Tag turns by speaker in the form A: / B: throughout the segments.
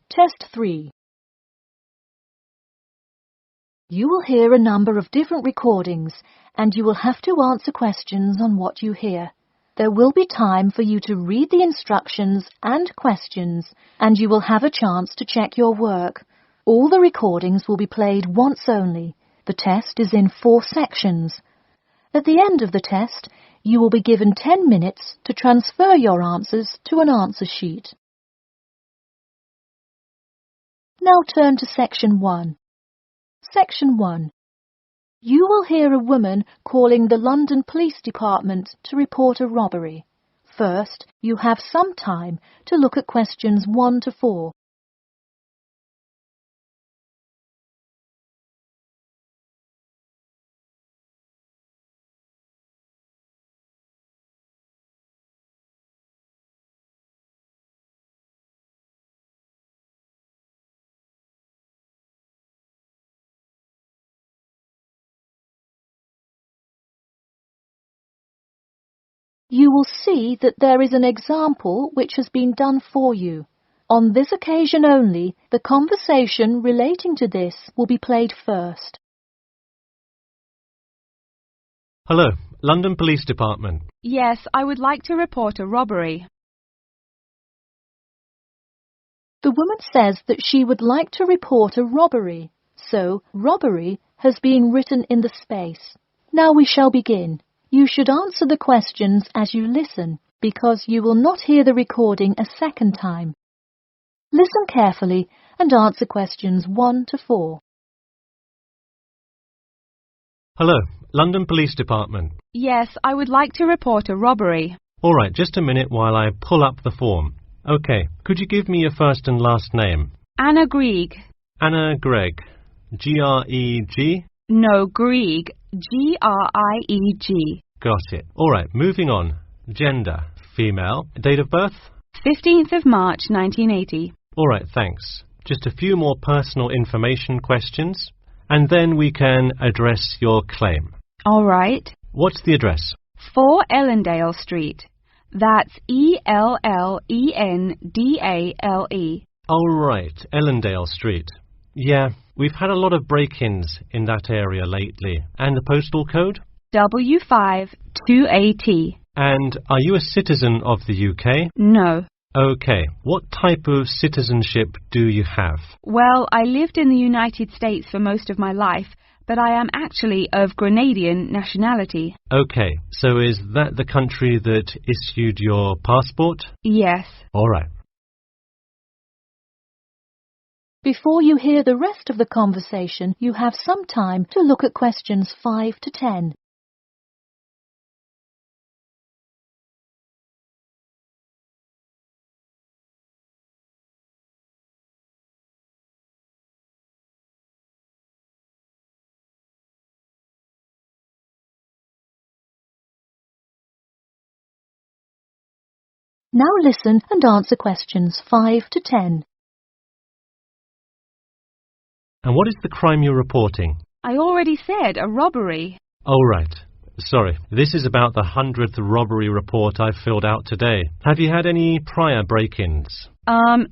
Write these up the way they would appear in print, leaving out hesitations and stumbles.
A: Test 3. You will hear a number of different recordings and you will have to answer questions on what you hear. There will be time for you to read the instructions and questions and you will have a chance to check your work. All the recordings will be played once only. The test is in 4 sections. At the end of the test, you will be given 10 minutes to transfer your answers to an answer sheet. Now turn to Section 1. Section 1. You will hear a woman calling the London Police Department to report a robbery. First, you have some time to look at questions 1 to 4. You will see that there is an example which has been done for you. On this occasion only, the conversation relating to this will be played first.
B: Hello, London Police Department.
C: Yes, I would like to report a robbery.
A: The woman says that she would like to report a robbery, so robbery has been written in the space. Now we shall begin. You should answer the questions as you listen, because you will not hear the recording a second time. Listen carefully and answer questions 1 to 4.
B: Hello, London Police Department.
C: Yes, I would like to report a robbery.
B: All right, just a minute while I pull up the form. OK, could you give me your first and last name?
C: Anna Grieg.
B: Anna Gregg. G-R-E-G?
C: No, Grieg. G-R-I-E-G.
B: Got it. All right, moving on. Gender, female. Date of birth?
C: 15th of March, 1980.
B: All right, thanks. Just a few more personal information questions, and then we can address your claim.
C: All right.
B: What's the address?
C: 4 Ellendale Street. That's E-L-L-E-N-D-A-L-E.
B: All right, Ellendale Street. Yeah, we've had a lot of break-ins in that area lately. And the postal code?
C: W5 2AT.
B: And are you a citizen of the UK?
C: No.
B: OK. What type of citizenship do you have?
C: Well, I lived in the United States for most of my life, but I am actually of Grenadian nationality.
B: OK. So is that the country that issued your passport?
C: Yes.
B: All right.
A: Before you hear the rest of the conversation, you have some time to look at questions 5 to 10. Now listen and answer questions 5 to 10.
B: And what is the crime you're reporting?
C: I already said a robbery.
B: Oh, right. Sorry. This is about the 100th robbery report I filled out today. Have you had any prior break-ins?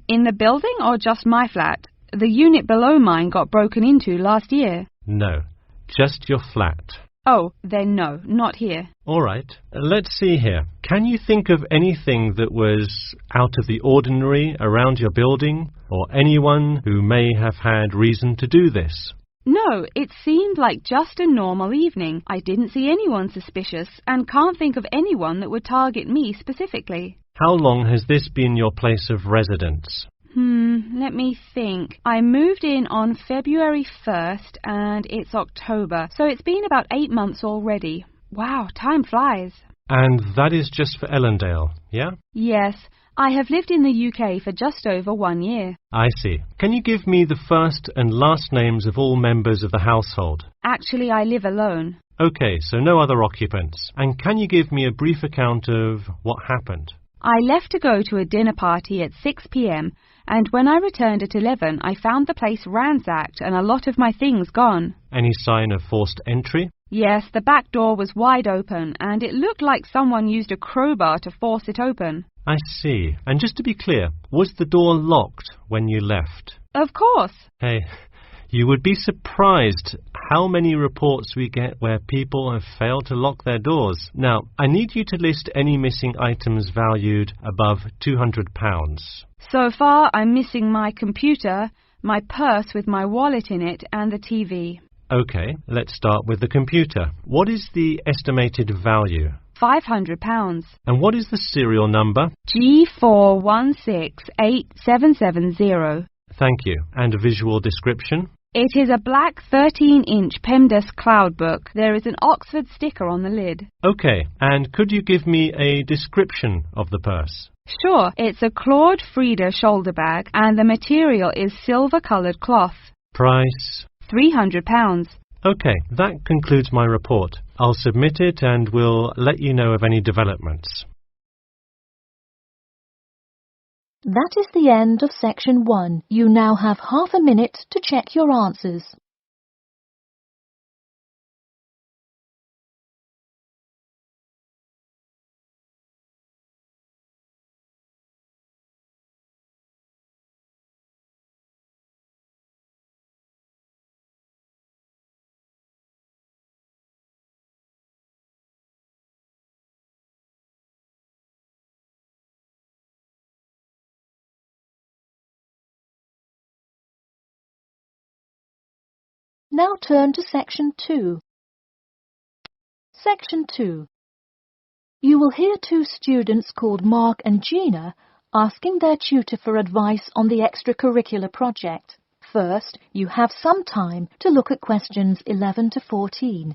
C: In the building or just my flat? The unit below mine got broken into last year.
B: No. Just your flat.
C: Oh, then no, not here.
B: All right. Let's see here. Can you think of anything that was out of the ordinary around your building, or anyone who may have had reason to do this?
C: No, it seemed like just a normal evening. I didn't see anyone suspicious and can't think of anyone that would target me specifically.
B: How long has this been your place of residence?
C: Let me think. I moved in on February 1st and it's October, so it's been about 8 months already. Wow, time flies.
B: And that is just for Ellendale, yeah?
C: Yes, I have lived in the UK for just over 1 year.
B: I see. Can you give me the first and last names of all members of the household?
C: Actually, I live alone.
B: OK, so no other occupants. And can you give me a brief account of what happened?
C: I left to go to a dinner party at 6 p.m. and when I returned at 11, I found the place ransacked and a lot of my things gone.
B: Any sign of forced entry?
C: Yes, the back door was wide open and it looked like someone used a crowbar to force it open.
B: I see. And just to be clear, was the door locked when you left?
C: Of course.
B: Hey, you would be surprised how many reports we get where people have failed to lock their doors. Now, I need you to list any missing items valued above £200.
C: So far, I'm missing my computer, my purse with my wallet in it, and the TV.
B: OK, let's start with the computer. What is the estimated value?
C: £500.
B: And what is the serial number?
C: G416870.
B: Thank you. And a visual description?
C: It is a black 13-inch PEMDAS cloud book. There is an Oxford sticker on the lid.
B: OK, and could you give me a description of the purse?
C: Sure, it's a Claude Frieda shoulder bag and the material is silver-coloured cloth.
B: Price?
C: £300.
B: OK, that concludes my report. I'll submit it and we'll let you know of any developments.
A: That is the end of section 1. You now have half a minute to check your answers. Now turn to section 2. Section 2. You will hear two students called Mark and Gina asking their tutor for advice on the extracurricular project. First, you have some time to look at questions 11 to 14.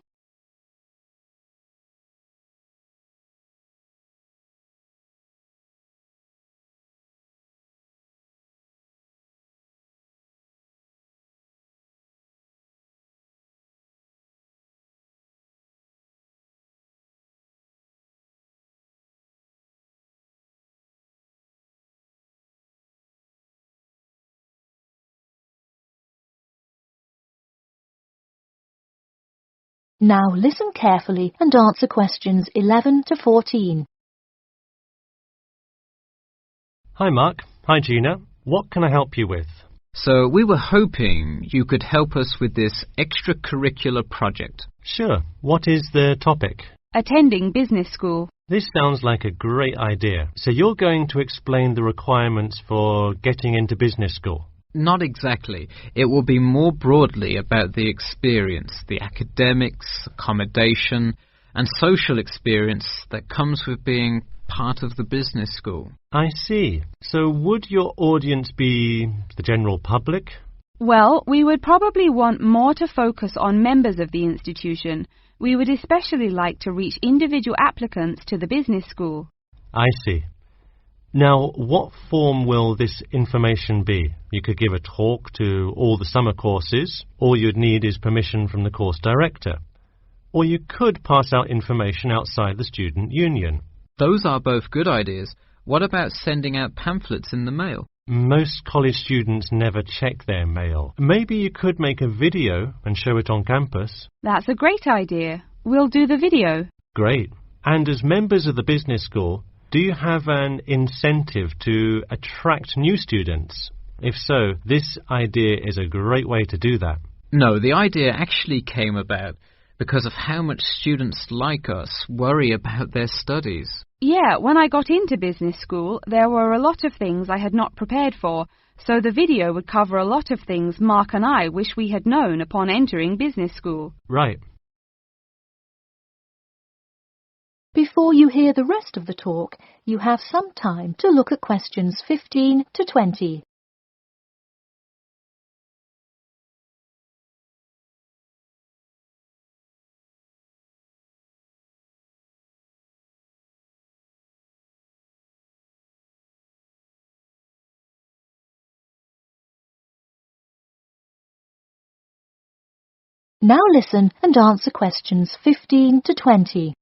A: Now listen carefully and answer questions 11 to 14.
B: Hi Mark. Hi Gina. What can I help you with?
D: So we were hoping you could help us with this extracurricular project.
B: Sure. What is the topic?
C: Attending business school.
B: This sounds like a great idea. So you're going to explain the requirements for getting into business school?
D: Not exactly. It will be more broadly about the experience, the academics, accommodation, and social experience that comes with being part of the business school.
B: I see. So would your audience be the general public?
C: Well, we would probably want more to focus on members of the institution. We would especially like to reach individual applicants to the business school.
B: I see. Now, what form will this information be? You could give a talk to all the summer courses. All you'd need is permission from the course director. Or you could pass out information outside the student union.
D: Those are both good ideas. What about sending out pamphlets in the mail?
B: Most college students never check their mail. Maybe you could make a video and show it on campus.
C: That's a great idea. We'll do the video.
B: Great. And as members of the business school, do you have an incentive to attract new students? If so, this idea is a great way to do that.
D: No, the idea actually came about because of how much students like us worry about their studies.
C: Yeah, when I got into business school, there were a lot of things I had not prepared for, so the video would cover a lot of things Mark and I wish we had known upon entering business school.
B: Right.
A: Before you hear the rest of the talk, you have some time to look at questions 15 to 20. Now listen and answer questions 15 to 20.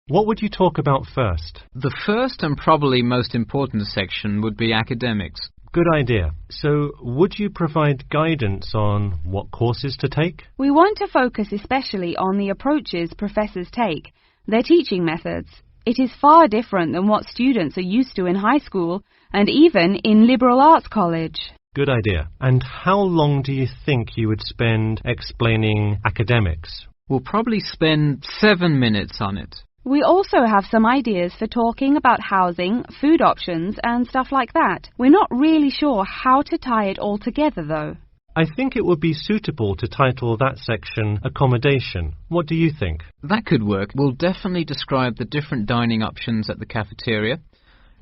B: What would you talk about first?
D: The first and probably most important section would be academics.
B: Good idea. So, would you provide guidance on what courses to take?
C: We want to focus especially on the approaches professors take, their teaching methods. It is far different than what students are used to in high school and even in liberal arts college.
B: Good idea. And how long do you think you would spend explaining academics?
D: We'll probably spend 7 minutes on it.
C: We also have some ideas for talking about housing, food options and stuff like that. We're not really sure how to tie it all together though.
B: I think it would be suitable to title that section Accommodation. What do you think?
D: That could work. We'll definitely describe the different dining options at the cafeteria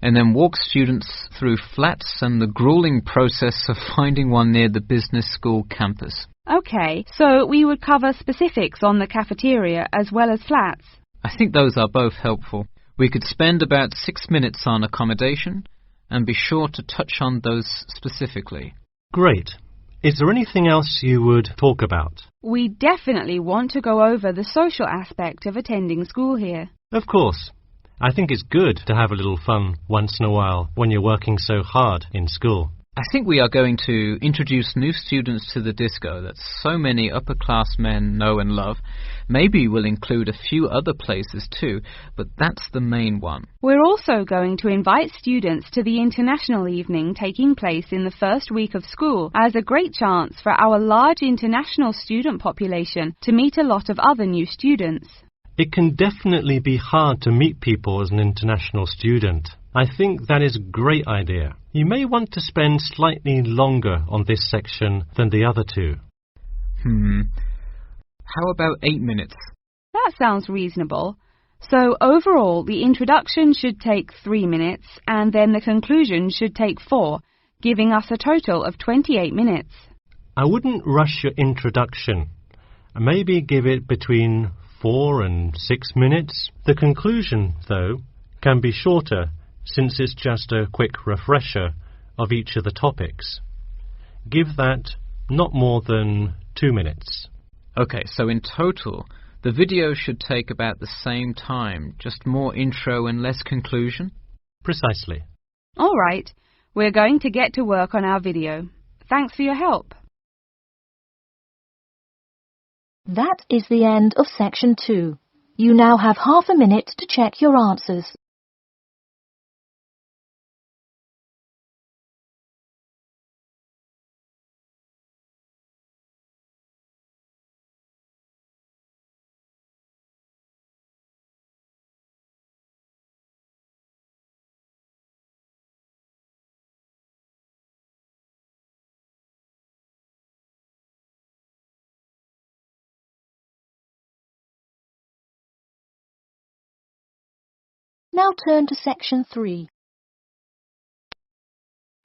D: and then walk students through flats and the grueling process of finding one near the business school campus.
C: Okay, so we would cover specifics on the cafeteria as well as flats.
D: I think those are both helpful. We could spend about 6 minutes on accommodation and be sure to touch on those specifically.
B: Great. Is there anything else you would talk about?
C: We definitely want to go over the social aspect of attending school here.
B: Of course. I think it's good to have a little fun once in a while when you're working so hard in school.
D: I think we are going to introduce new students to the disco that so many upper-class men know and love. Maybe we'll include a few other places too, but that's the main one.
C: We're also going to invite students to the international evening taking place in the first week of school as a great chance for our large international student population to meet a lot of other new students.
B: It can definitely be hard to meet people as an international student. I think that is a great idea. You may want to spend slightly longer on this section than the other two.
D: How about 8 minutes?
C: That sounds reasonable. So overall, the introduction should take 3 minutes and then the conclusion should take 4, giving us a total of 28 minutes.
B: I wouldn't rush your introduction. Maybe give it between 4 and 6 minutes. The conclusion, though, can be shorter since it's just a quick refresher of each of the topics. Give that not more than 2 minutes.
D: Okay, so in total, the video should take about the same time, just more intro and less conclusion?
B: Precisely.
C: All right, we're going to get to work on our video. Thanks for your help.
A: That is the end of section 2. You now have half a minute to check your answers. Now turn to section 3.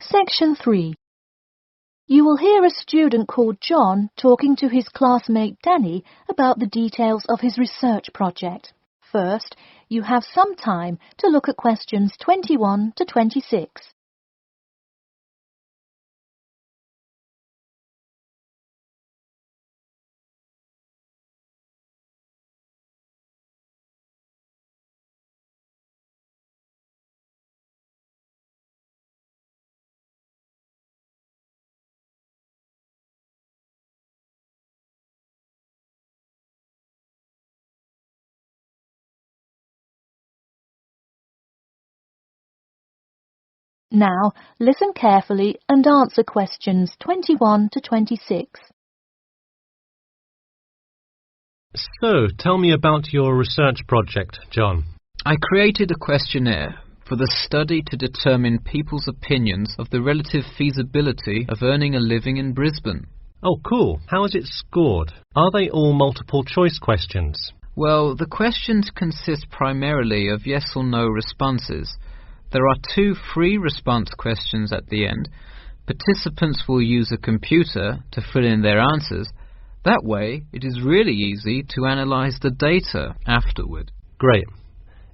A: Section 3. You will hear a student called John talking to his classmate Dani about the details of his research project. First, you have some time to look at questions 21 to 26. Now, listen carefully and answer questions 21 to 26.
B: So, tell me about your research project, John.
D: I created a questionnaire for the study to determine people's opinions of the relative feasibility of earning a living in Brisbane.
B: Oh, cool. How is it scored? Are they all multiple choice questions?
D: Well, the questions consist primarily of yes or no responses. There are 2 free response questions at the end. Participants will use a computer to fill in their answers. That way, it is really easy to analyze the data afterward.
B: Great.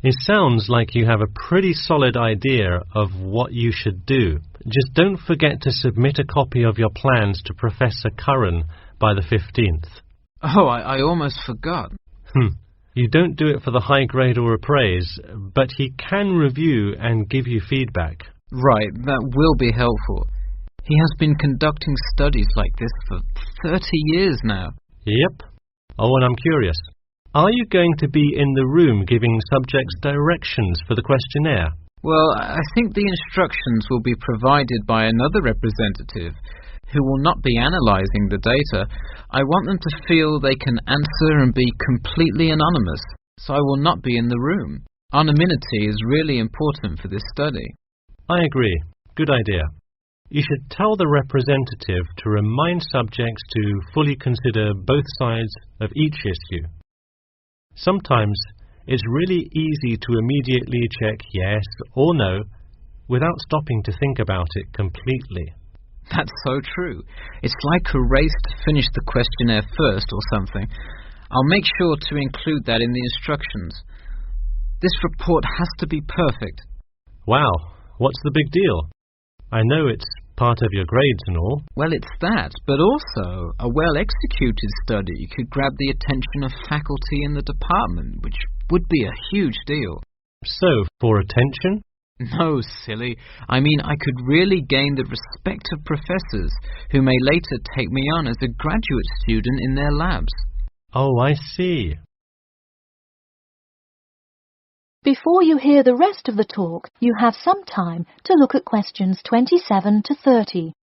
B: It sounds like you have a pretty solid idea of what you should do. Just don't forget to submit a copy of your plans to Professor Curran by the 15th.
D: Oh, I almost forgot.
B: You don't do it for the high grade or appraise, but he can review and give you feedback.
D: Right, that will be helpful. He has been conducting studies like this for 30 years now.
B: Yep. Oh, and I'm curious. Are you going to be in the room giving subjects directions for the questionnaire?
D: Well, I think the instructions will be provided by another representative who will not be analysing the data. I want them to feel they can answer and be completely anonymous, so I will not be in the room. Anonymity is really important for this study.
B: I agree. Good idea. You should tell the representative to remind subjects to fully consider both sides of each issue. Sometimes it's really easy to immediately check yes or no without stopping to think about it completely.
D: That's so true. It's like a race to finish the questionnaire first or something. I'll make sure to include that in the instructions. This report has to be perfect.
B: Wow, what's the big deal? I know it's part of your grades and all.
D: Well, it's that, but also a well-executed study could grab the attention of faculty in the department, which would be a huge deal.
B: So, for attention?
D: No, silly. I mean, I could really gain the respect of professors who may later take me on as a graduate student in their labs.
B: Oh, I see.
A: Before you hear the rest of the talk, you have some time to look at questions 27 to 30.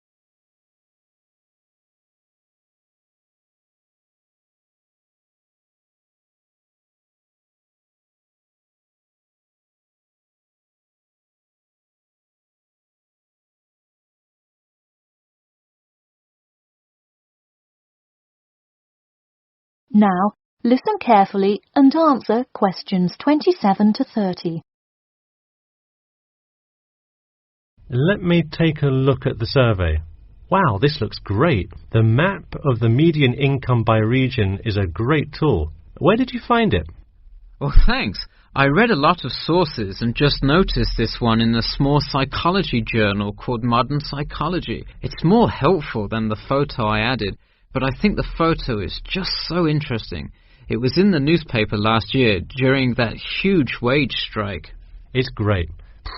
A: Now, listen carefully and answer questions 27 to 30.
B: Let me take a look at the survey. Wow, this looks great. The map of the median income by region is a great tool. Where did you find it?
D: Well, thanks. I read a lot of sources and just noticed this one in a small psychology journal called Modern Psychology. It's more helpful than the photo I added, but I think the photo is just so interesting. It was in the newspaper last year during that huge wage strike.
B: It's great.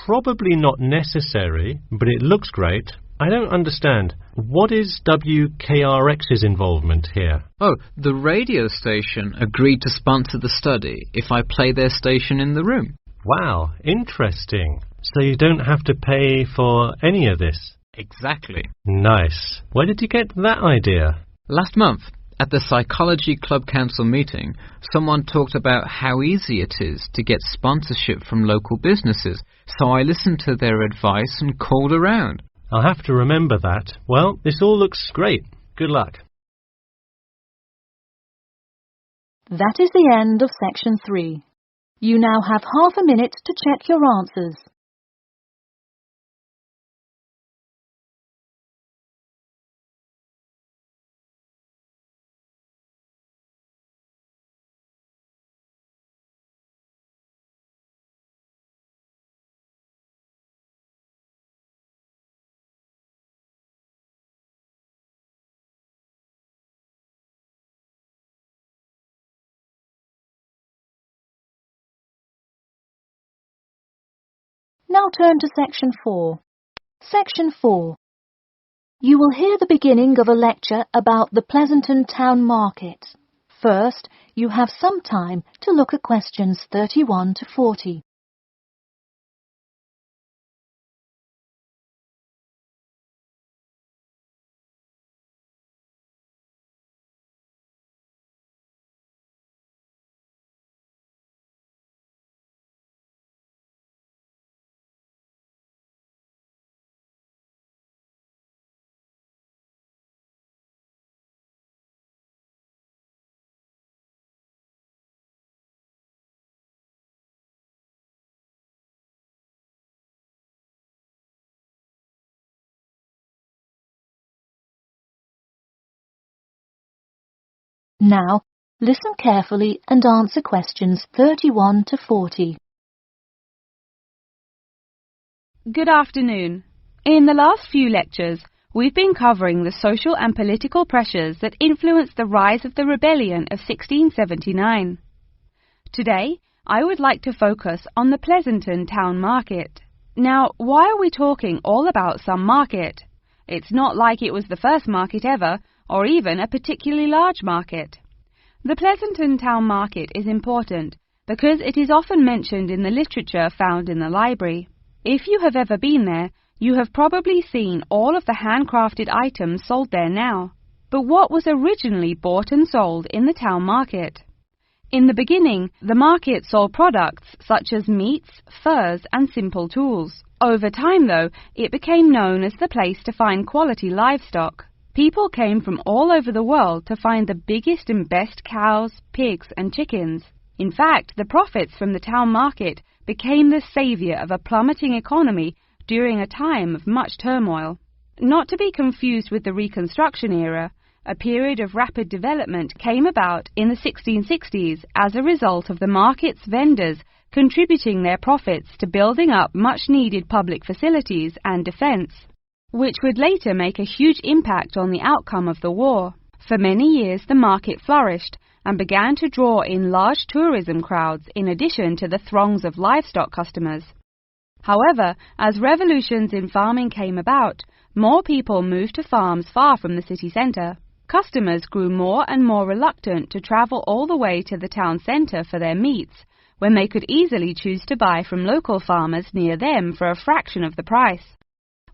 B: Probably not necessary, but it looks great. I don't understand. What is WKRX's involvement here?
D: Oh, the radio station agreed to sponsor the study if I play their station in the room.
B: Wow, interesting. So you don't have to pay for any of this?
D: Exactly.
B: Nice. Where did you get that idea?
D: Last month, at the Psychology Club Council meeting, someone talked about how easy it is to get sponsorship from local businesses, so I listened to their advice and called around.
B: I'll have to remember that. Well, this all looks great. Good luck.
A: That is the end of section 3. You now have half a minute to check your answers. Now turn to section 4. Section 4. You will hear the beginning of a lecture about the Pleasanton Town Market. First, you have some time to look at questions 31 to 40. Now, listen carefully and answer questions 31 to 40.
C: Good afternoon. In the last few lectures, we've been covering the social and political pressures that influenced the rise of the rebellion of 1679. Today, I would like to focus on the Pleasanton Town Market. Now, why are we talking all about some market? It's not like it was the first market ever, or even a particularly large market. The Pleasanton Town Market is important because it is often mentioned in the literature found in the library. If you have ever been there, you have probably seen all of the handcrafted items sold there now. But what was originally bought and sold in the town market? In the beginning, the market sold products such as meats, furs, and simple tools. Over time, though, it became known as the place to find quality livestock. People came from all over the world to find the biggest and best cows, pigs, and chickens. In fact, the profits from the town market became the savior of a plummeting economy during a time of much turmoil. Not to be confused with the Reconstruction era, a period of rapid development came about in the 1660s as a result of the market's vendors contributing their profits to building up much-needed public facilities and defense, which would later make a huge impact on the outcome of the war. For many years, the market flourished and began to draw in large tourism crowds in addition to the throngs of livestock customers. However, as revolutions in farming came about, more people moved to farms far from the city centre. Customers grew more and more reluctant to travel all the way to the town centre for their meats, when they could easily choose to buy from local farmers near them for a fraction of the price.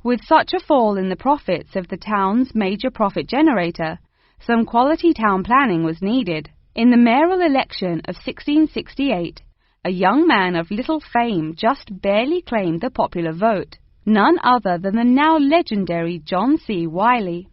C: With such a fall in the profits of the town's major profit generator, some quality town planning was needed. In the mayoral election of 1668, a young man of little fame just barely claimed the popular vote, none other than the now legendary John C. Wiley.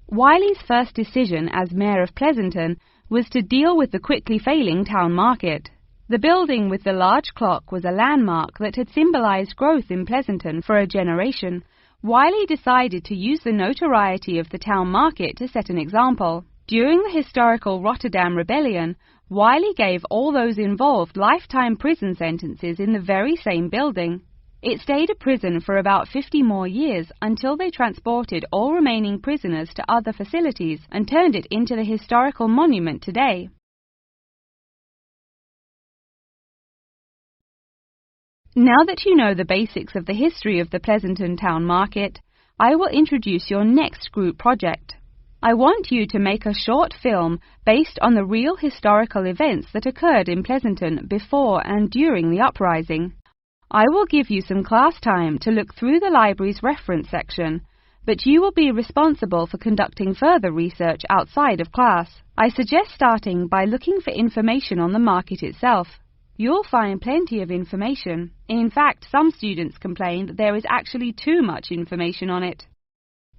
C: Wiley's first decision as mayor of Pleasanton was to deal with the quickly failing town market. The building with the large clock was a landmark that had symbolized growth in Pleasanton for a generation. Wiley decided to use the notoriety of the town market to set an example. During the historical Rotterdam Rebellion, Wiley gave all those involved lifetime prison sentences in the very same building. It stayed a prison for about 50 more years until they transported all remaining prisoners to other facilities and turned it into the historical monument today. Now that you know the basics of the history of the Pleasanton Town Market, I will introduce your next group project. I want you to make a short film based on the real historical events that occurred in Pleasanton before and during the uprising. I will give you some class time to look through the library's reference section, but you will be responsible for conducting further research outside of class. I suggest starting by looking for information on the market itself. You'll find plenty of information. In fact, some students complain that there is actually too much information on it.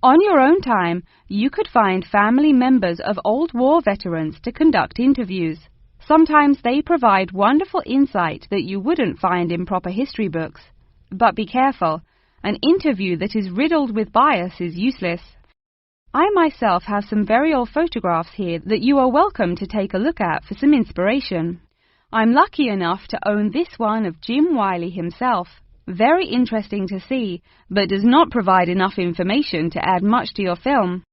C: On your own time, you could find family members of old war veterans to conduct interviews. Sometimes they provide wonderful insight that you wouldn't find in proper history books. But be careful, an interview that is riddled with bias is useless. I myself have some very old photographs here that you are welcome to take a look at for some inspiration. I'm lucky enough to own this one of Jim Wiley himself. Very interesting to see, but does not provide enough information to add much to your film.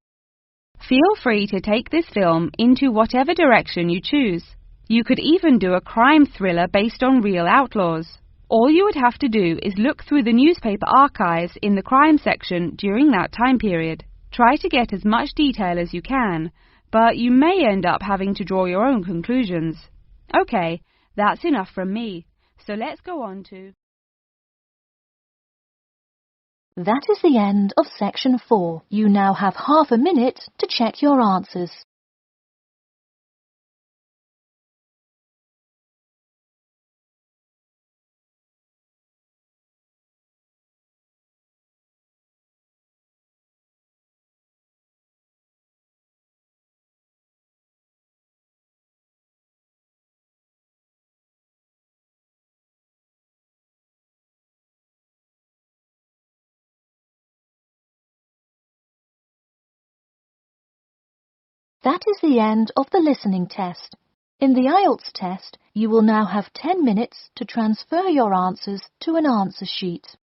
C: Feel free to take this film into whatever direction you choose. You could even do a crime thriller based on real outlaws. All you would have to do is look through the newspaper archives in the crime section during that time period. Try to get as much detail as you can, but you may end up having to draw your own conclusions. Okay, that's enough from me, so let's go on to...
A: That is the end of section 4. You now have half a minute to check your answers. That is the end of the listening test. In the IELTS test, you will now have 10 minutes to transfer your answers to an answer sheet.